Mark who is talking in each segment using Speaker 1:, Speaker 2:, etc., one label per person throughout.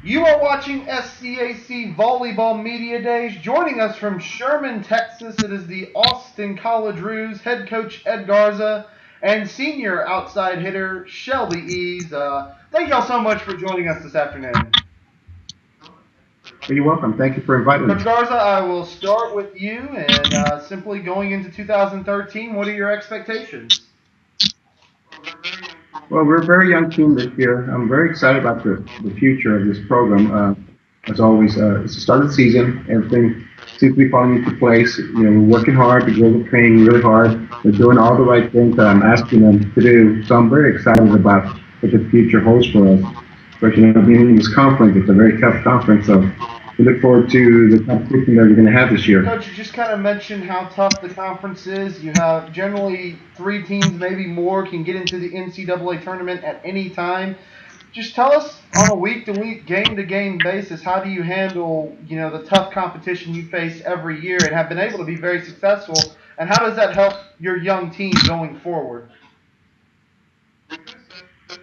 Speaker 1: You are watching SCAC Volleyball Media Days. Joining us from Sherman, Texas, it is the Austin College Roos head coach Ed Garza and senior outside hitter Shelby Eaves. Thank y'all so much for joining us this afternoon.
Speaker 2: You're welcome. Thank you for inviting
Speaker 1: Coach
Speaker 2: us.
Speaker 1: Garza, I will start with you and simply going into 2013, what are your expectations?
Speaker 2: Well, we're a very young team this year. I'm very excited about the future of this program. As always, it's the start of the season. Everything seems to be falling into place. We're working hard. The girls are training really hard. They're doing all the right things that I'm asking them to do. So I'm very excited about what the future holds for us. Especially being in this conference, it's a very tough conference. So we look forward to the competition that we're going to have this year.
Speaker 1: Coach, you just kind of mentioned how tough the conference is. You have generally 3 teams, maybe more, can get into the NCAA tournament at any time. Just tell us on a week-to-week, game-to-game basis, how do you handle, the tough competition you face every year and have been able to be very successful, and how does that help your young team going forward?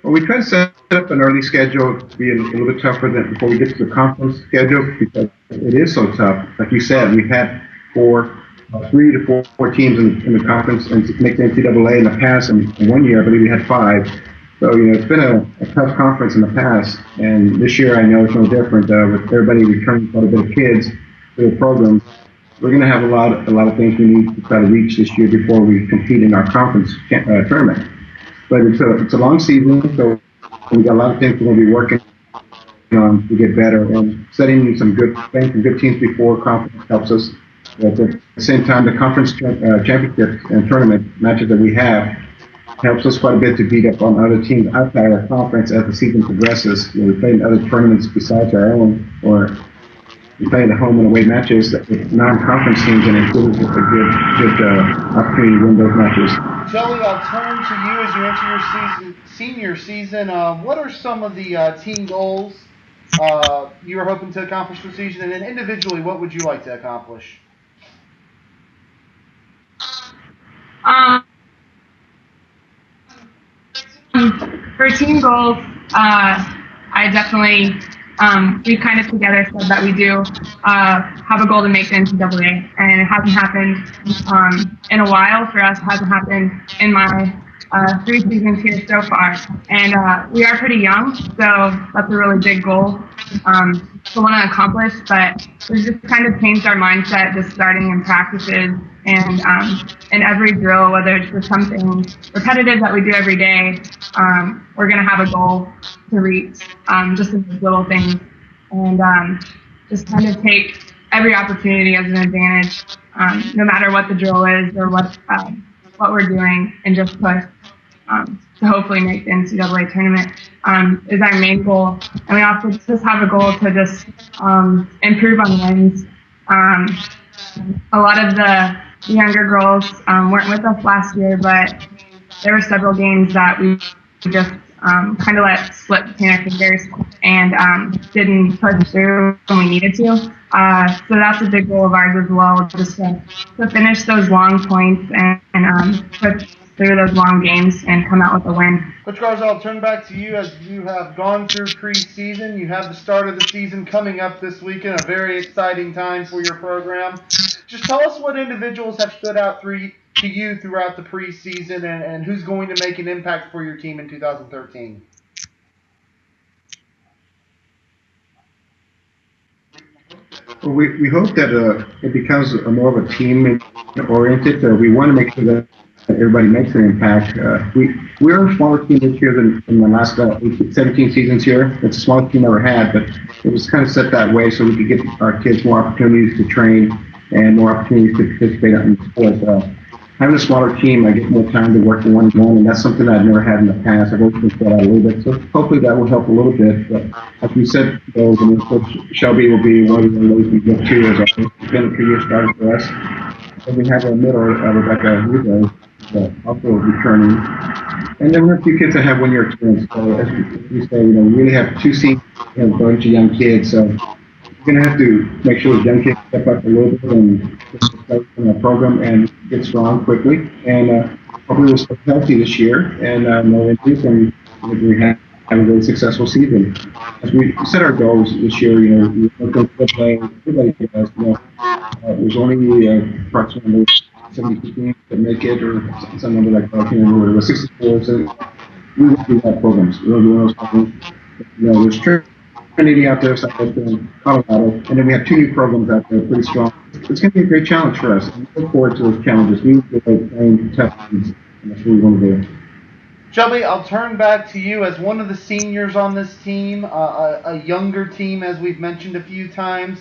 Speaker 2: Well, we try to set up an early schedule to be a little bit tougher than before we get to the conference schedule because it is so tough. Like you said, we've had 3 to 4 teams in the conference and make the NCAA in the past. And in one year, I believe we had 5. So, it's been a tough conference in the past. And this year, I know it's no different. With everybody returning quite a bit of kids to the program, we're going to have a lot of things we need to try to reach this year before we compete in our conference tournament. But it's a long season, so we got a lot of things we're going to be working on to get better. And setting some good teams before conference helps us. But at the same time, the conference championships and tournament matches that we have helps us quite a bit to beat up on other teams outside our conference as the season progresses. We play in other tournaments besides our own, or we play the home and away matches with non-conference teams, and it gives us a good opportunity to win those matches.
Speaker 1: Shelby, I'll turn to you as you enter your senior season. What are some of the team goals you are hoping to accomplish this season? And then individually, what would you like to accomplish?
Speaker 3: For team goals, I definitely, we kind of together said that we do have a goal to make the NCAA, and it hasn't happened in a while for us. It hasn't happened in my 3 seasons here so far, and we are pretty young, so that's a really big goal to want to accomplish. But we've just kind of changed our mindset, just starting in practices and in every drill, whether it's just something repetitive that we do every day, we're going to have a goal to reach, just in these little things, and just kind of take every opportunity as an advantage, no matter what the drill is or what we're doing, and just push to hopefully make the NCAA tournament is our main goal. And we also just have a goal to just improve on wins. A lot of the younger girls weren't with us last year, but there were several games that we just kind of let slip between our fingers and didn't push through when we needed to. So that's a big goal of ours as well, just to finish those long points and push through those long games and come out with a win.
Speaker 1: Coach Garza, I'll turn back to you as you have gone through preseason. You have the start of the season coming up this weekend, a very exciting time for your program. Just tell us what individuals have stood out to you throughout the preseason and who's going to make an impact for your team in 2013.
Speaker 2: Well, we hope that it becomes more of a team-oriented. We want to make sure that everybody makes an impact. We're a smaller team this year than in the last 17 seasons here. It's the smallest team ever had, but it was kind of set that way so we could get our kids more opportunities to train and more opportunities to participate in sports. Having a smaller team, I get more time to work one-on-one, and that's something I've never had in the past. I've always been out a little bit, so hopefully that will help a little bit. But like we said, Coach Shelby will be one of the ladies we get to as our been a 3-year starter for us. And we have a middle, Rebecca Hugo, also returning. And then we have 2 kids that have 1-year experience. So as we say, we really have 2 seniors and a bunch of young kids. So we're going to have to make sure those young kids step up a little bit and play in our program and get strong quickly. And hopefully we'll stay healthy this year and no injuries, and we have have a really successful season. As we set our goals this year, we look at playing, everybody does, there's only approximately 72 teams that make it, or some number like that. I can't remember. It was 64. So we will do that programs. We'll do one of those programs. There's Trinity out there, South in Colorado, and then we have 2 new programs out there, pretty strong. It's going to be a great challenge for us. We look forward to those challenges. We enjoy playing tough teams, and that's what we want to do.
Speaker 1: Shelby, I'll turn back to you as one of the seniors on this team, a younger team, as we've mentioned a few times.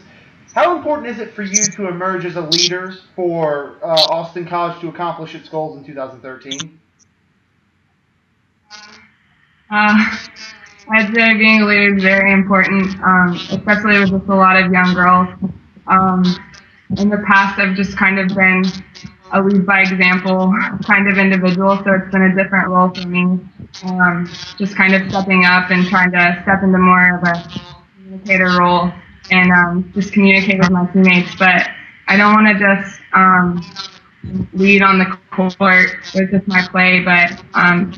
Speaker 1: How important is it for you to emerge as a leader for Austin College to accomplish its goals in 2013?
Speaker 3: I'd say being a leader is very important, especially with just a lot of young girls. In the past, I've just kind of been a lead by example kind of individual, so it's been a different role for me. Just kind of stepping up and trying to step into more of a communicator role and just communicate with my teammates. But I don't want to just lead on the court with just my play, but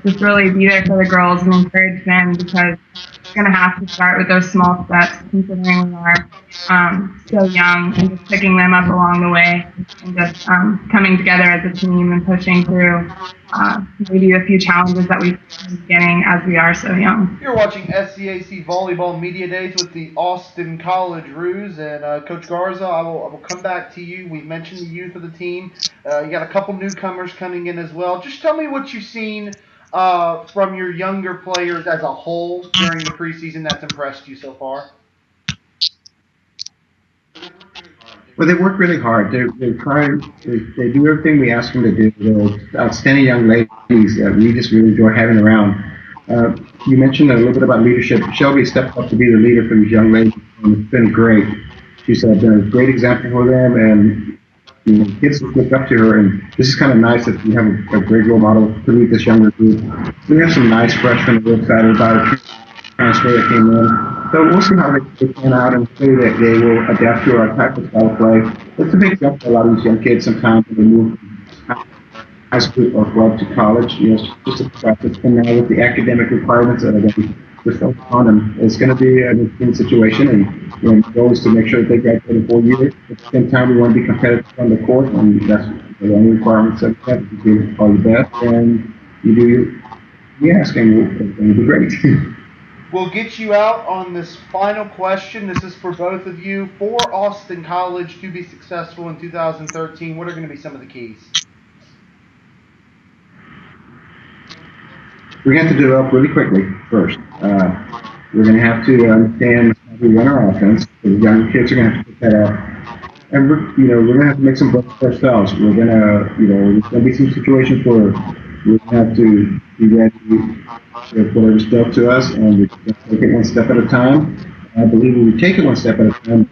Speaker 3: just really be there for the girls and encourage them, because it's going to have to start with those small steps, considering we are so young, and just picking them up along the way and just coming together as a team and pushing through maybe a few challenges that we've been getting as we are so young.
Speaker 1: You're watching SCAC Volleyball Media Days with the Austin College Roos, and Coach Garza, I will come back to you. We've mentioned the youth of the team. You got a couple newcomers coming in as well. Just tell me what you've seen from your younger players as a whole during the preseason that's impressed you so far.
Speaker 2: Well, they work really hard. They do everything we ask them to do. They're outstanding young ladies that we just really enjoy having around. You mentioned a little bit about leadership. Shelby stepped up to be the leader for these young ladies, and it's been great. She's been a great example for them, and kids look up to her. And this is kind of nice that we have a great role model to lead this younger group. We have some nice freshmen we're excited about a transfer that came in. So we'll see how they pan out, and hopefully that they will adapt to our type of style of play. It's a big jump for a lot of these young kids sometimes when they move from high school or club to college. It's just a process. And now with the academic requirements that are going to be just on them, it's going to be an interesting situation. And the goal is to make sure that they graduate in 4 years. At the same time, we want to be competitive on the court, and that's the only requirements that we have. You do all your best, and you do your ask, and it'll be great.
Speaker 1: We'll get you out on this final question. This is for both of you. For Austin College to be successful in 2013, what are going to be some of the keys?
Speaker 2: We're going to have to develop really quickly first. We're going to have to understand how we run our offense. The young kids are going to have to pick that up. And we're going to have to make some breaks for ourselves. We're going to, there's going to be some situations where we're going to have to be ready with whatever's dealt to us, and we take it one step at a time. I believe when we take it one step at a time,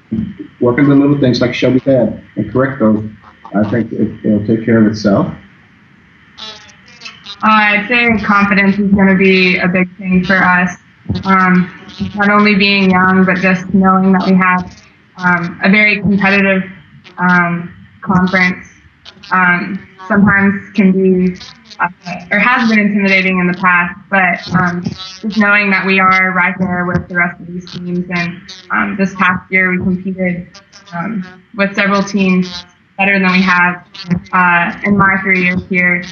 Speaker 2: work on the little things like Shelby said, and correct those, I think it'll take care of itself.
Speaker 3: I'd say confidence is going to be a big thing for us. Not only being young, but just knowing that we have a very competitive conference. Sometimes can be or has been intimidating in the past, but just knowing that we are right there with the rest of these teams. And this past year we competed with several teams better than we have in my 3 years here,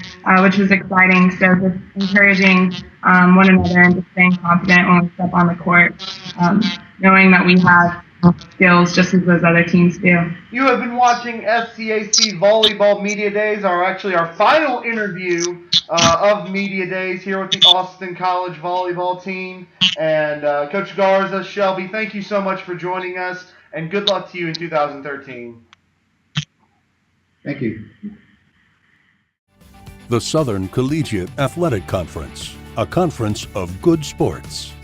Speaker 3: which was exciting. So just encouraging one another and just staying confident when we step on the court, knowing that we have skills just as those other teams do.
Speaker 1: You have been watching SCAC Volleyball Media Days, our final interview of Media Days here with the Austin College volleyball team. And Coach Garza, Shelby, thank you so much for joining us, and good luck to you in 2013.
Speaker 2: Thank you.
Speaker 4: The Southern Collegiate Athletic Conference, a conference of good sports.